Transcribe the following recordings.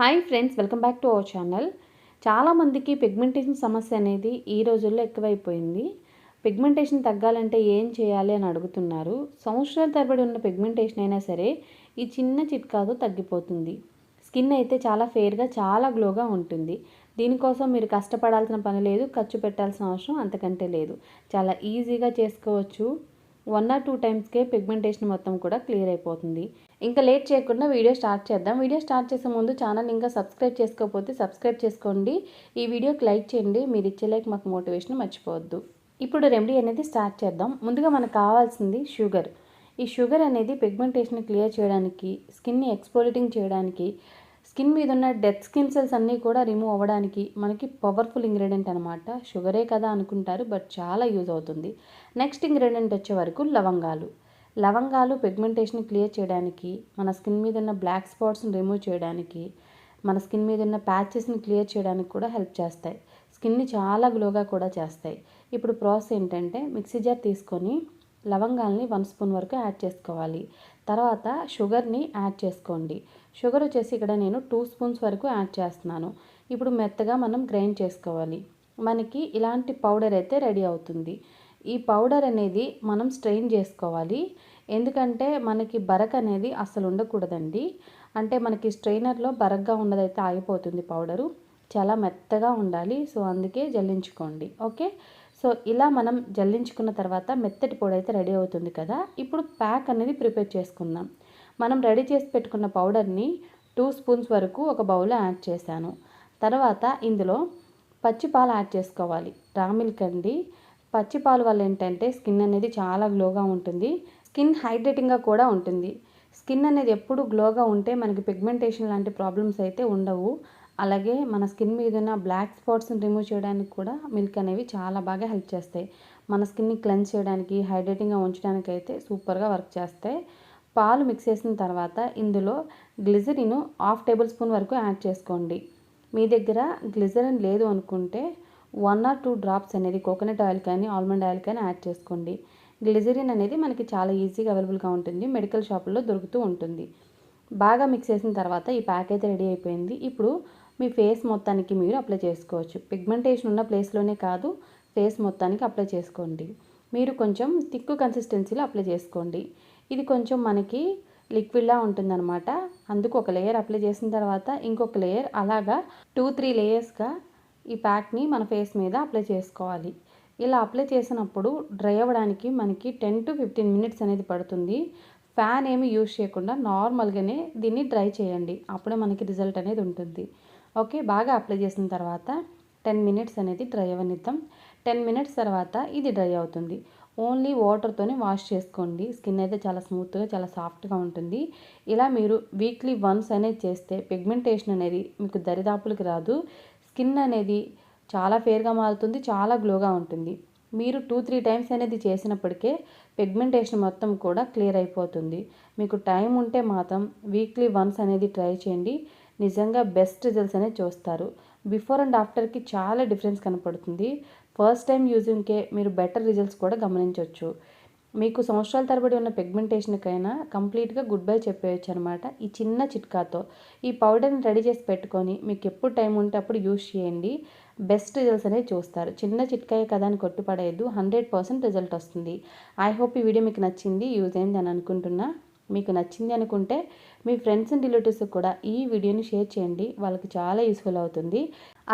Hi friends, welcome back to our channel. చాలామందికి pigmentation సమస్య అనేది ఈ రోజుల్లో ఎక్కువైపోయింది. పిగ్మెంటేషన్ తగ్గాలంటే ఏం చేయాలి అని అడుగుతున్నారు. సంవత్సరాల తరబడి ఉన్న పిగ్మెంటేషన్ అయినా సరే ఈ చిన్న చిట్కాతో తగ్గిపోతుంది. స్కిన్ అయితే చాలా ఫెయిర్గా, చాలా గ్లోగా ఉంటుంది. దీనికోసం మీరు కష్టపడాల్సిన పని లేదు, ఖర్చు పెట్టాల్సిన అవసరం అంతకంటే లేదు. చాలా ఈజీగా చేసుకోవచ్చు. 1 or 2 టైమ్స్కే పిగ్మెంటేషన్ మొత్తం కూడా క్లియర్ అయిపోతుంది. ఇంకా లేట్ చేయకుండా వీడియో స్టార్ట్ చేద్దాం. వీడియో స్టార్ట్ చేసే ముందు ఛానల్ ఇంకా సబ్స్క్రైబ్ చేసుకోకపోతే సబ్స్క్రైబ్ చేసుకోండి. ఈ వీడియోకి లైక్ చేయండి. మీరు ఇచ్చే లైక్ మాకు మోటివేషన్ మర్చిపోవద్దు. ఇప్పుడు రెమెడీ అనేది స్టార్ట్ చేద్దాం. ముందుగా మనకు కావాల్సింది షుగర్. ఈ షుగర్ అనేది పిగ్మెంటేషన్ క్లియర్ చేయడానికి, స్కిన్ని ఎక్స్ఫోలియేటింగ్ చేయడానికి, స్కిన్ మీద ఉన్న డెడ్ స్కిన్ సెల్స్ అన్నీ కూడా రిమూవ్ అవ్వడానికి మనకి పవర్ఫుల్ ఇంగ్రీడియంట్ అనమాట. షుగరే కదా అనుకుంటారు, బట్ చాలా యూజ్ అవుతుంది. నెక్స్ట్ ఇంగ్రీడియంట్ వచ్చే వరకు లవంగాలు పిగ్మెంటేషన్ క్లియర్ చేయడానికి, మన స్కిన్ మీద ఉన్న బ్లాక్ స్పాట్స్ని రిమూవ్ చేయడానికి, మన స్కిన్ మీద ఉన్న ప్యాచెస్ని క్లియర్ చేయడానికి కూడా హెల్ప్ చేస్తాయి. స్కిన్ని చాలా గ్లోగా కూడా చేస్తాయి. ఇప్పుడు ప్రాసెస్ ఏంటంటే, మిక్సీ జార్ తీసుకొని లవంగాల్ని 1 స్పూన్ వరకు యాడ్ చేసుకోవాలి. తర్వాత షుగర్ని యాడ్ చేసుకోండి. షుగర్ వచ్చేసి ఇక్కడ నేను 2 స్పూన్స్ వరకు యాడ్ చేస్తున్నాను. ఇప్పుడు మెత్తగా మనం గ్రైండ్ చేసుకోవాలి. మనకి ఇలాంటి పౌడర్ అయితే రెడీ అవుతుంది. ఈ పౌడర్ అనేది మనం స్ట్రెయిన్ చేసుకోవాలి. ఎందుకంటే మనకి బరక అనేది అస్సలు ఉండకూడదండి. అంటే మనకి స్ట్రెయినర్లో బరకగా ఉన్నదైతే ఆగిపోతుంది పౌడరు. చాలా మెత్తగా ఉండాలి. సో అందుకే జల్లించుకోండి. ఓకే. సో ఇలా మనం జల్లించుకున్న తర్వాత మెత్తటి పొడి అయితే రెడీ అవుతుంది కదా. ఇప్పుడు ప్యాక్ అనేది ప్రిపేర్ చేసుకుందాం. మనం రెడీ చేసి పెట్టుకున్న పౌడర్ని 2 స్పూన్స్ వరకు ఒక బౌల్లో యాడ్ చేశాను. తర్వాత ఇందులో పచ్చిపాలు యాడ్ చేసుకోవాలి. రా మిల్క్ అండి. పచ్చిపాలు వల్ల ఏంటంటే స్కిన్ అనేది చాలా గ్లోగా ఉంటుంది. స్కిన్ హైడ్రేటింగ్గా కూడా ఉంటుంది. స్కిన్ అనేది ఎప్పుడు గ్లోగా ఉంటే మనకి పిగ్మెంటేషన్ లాంటి ప్రాబ్లమ్స్ అయితే ఉండవు. అలాగే మన స్కిన్ మీద ఉన్న బ్లాక్ స్పాట్స్ని రిమూవ్ చేయడానికి కూడా మిల్క్ అనేవి చాలా బాగా హెల్ప్ చేస్తాయి. మన స్కిన్ని క్లెన్స్ చేయడానికి, హైడ్రేటింగ్గా ఉంచడానికి అయితే సూపర్గా వర్క్ చేస్తాయి. పాలు మిక్స్ చేసిన తర్వాత ఇందులో గ్లిజరిన్ 1/2 టేబుల్ స్పూన్ వరకు యాడ్ చేసుకోండి. మీ దగ్గర గ్లిజరిన్ లేదు అనుకుంటే 1 or 2 డ్రాప్స్ అనేది కోకోనట్ ఆయిల్ కానీ, ఆల్మండ్ ఆయిల్ కానీ యాడ్ చేసుకోండి. గ్లిజరిన్ అనేది మనకి చాలా ఈజీగా అవైలబుల్గా ఉంటుంది. మెడికల్ షాపుల్లో దొరుకుతూ ఉంటుంది. బాగా మిక్స్ చేసిన తర్వాత ఈ ప్యాక్ అయితే రెడీ అయిపోయింది. ఇప్పుడు మీ ఫేస్ మొత్తానికి మీరు అప్లై చేసుకోవచ్చు. పిగ్మెంటేషన్ ఉన్న ప్లేస్లోనే కాదు, ఫేస్ మొత్తానికి అప్లై చేసుకోండి. మీరు కొంచెం థిక్ కన్సిస్టెన్సీలో అప్లై చేసుకోండి. ఇది కొంచెం మనకి లిక్విడ్లా ఉంటుందన్నమాట. అందుకు ఒక లేయర్ అప్లై చేసిన తర్వాత ఇంకొక లేయర్, అలాగా 2-3 లేయర్స్గా ఈ ప్యాక్ని మన ఫేస్ మీద అప్లై చేసుకోవాలి. ఇలా అప్లై చేసినప్పుడు డ్రై అవ్వడానికి మనకి 10 to 15 మినిట్స్ అనేది పడుతుంది. ఫ్యాన్ ఏమి యూజ్ చేయకుండా నార్మల్గానే దీన్ని డ్రై చేయండి. అప్పుడే మనకి రిజల్ట్ అనేది ఉంటుంది. ఓకే. బాగా అప్లై చేసిన తర్వాత 10 మినిట్స్ అనేది డ్రై అవ్వనిద్దాం. 10 మినిట్స్ తర్వాత ఇది డ్రై అవుతుంది. ఓన్లీ వాటర్తోనే వాష్ చేసుకోండి. స్కిన్ అయితే చాలా స్మూత్గా, చాలా సాఫ్ట్గా ఉంటుంది. ఇలా మీరు వీక్లీ వన్స్ అనేది చేస్తే పిగ్మెంటేషన్ అనేది మీకు దరిదాపులకి రాదు. స్కిన్ అనేది చాలా ఫేర్గా మారుతుంది, చాలా గ్లోగా ఉంటుంది. మీరు 2-3 టైమ్స్ అనేది చేసినప్పటికే పిగ్మెంటేషన్ మొత్తం కూడా క్లియర్ అయిపోతుంది. మీకు టైం ఉంటే మాత్రం వీక్లీ వన్స్ అనేది ట్రై చేయండి. నిజంగా బెస్ట్ రిజల్ట్స్ అనేది చూస్తారు. బిఫోర్ అండ్ ఆఫ్టర్కి చాలా డిఫరెన్స్ కనపడుతుంది. ఫస్ట్ టైం యూజింగ్కే మీరు బెటర్ రిజల్ట్స్ కూడా గమనించవచ్చు. మీకు సంవత్సరాల తరబడి ఉన్న పిగ్మెంటేషన్కైనా కంప్లీట్గా గుడ్ బై చెప్పేయచ్చు అనమాట ఈ చిన్న చిట్కాతో. ఈ పౌడర్ని రెడీ చేసి పెట్టుకొని మీకు ఎప్పుడు టైం ఉంటే అప్పుడు యూజ్ చేయండి. బెస్ట్ రిజల్ట్స్ అనేది చూస్తారు. చిన్న చిట్కాయే కదా అని కొట్టుపడేయద్దు. 100% రిజల్ట్ వస్తుంది. ఐ హోప్ ఈ వీడియో మీకు నచ్చింది, యూజ్ అయింది అని అనుకుంటున్నా. మీకు నచ్చింది అనుకుంటే మీ ఫ్రెండ్స్ అండ్ రిలేటివ్స్కి కూడా ఈ వీడియోని షేర్ చేయండి. వాళ్ళకి చాలా యూస్ఫుల్ అవుతుంది.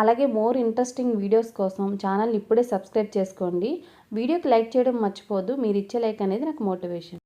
అలాగే మోర్ ఇంట్రెస్టింగ్ వీడియోస్ కోసం ఛానల్ని ఇప్పుడే సబ్స్క్రైబ్ చేసుకోండి. వీడియోకి లైక్ చేయడం మర్చిపోవద్దు. మీరు ఇచ్చే లైక్ అనేది నాకు మోటివేషన్.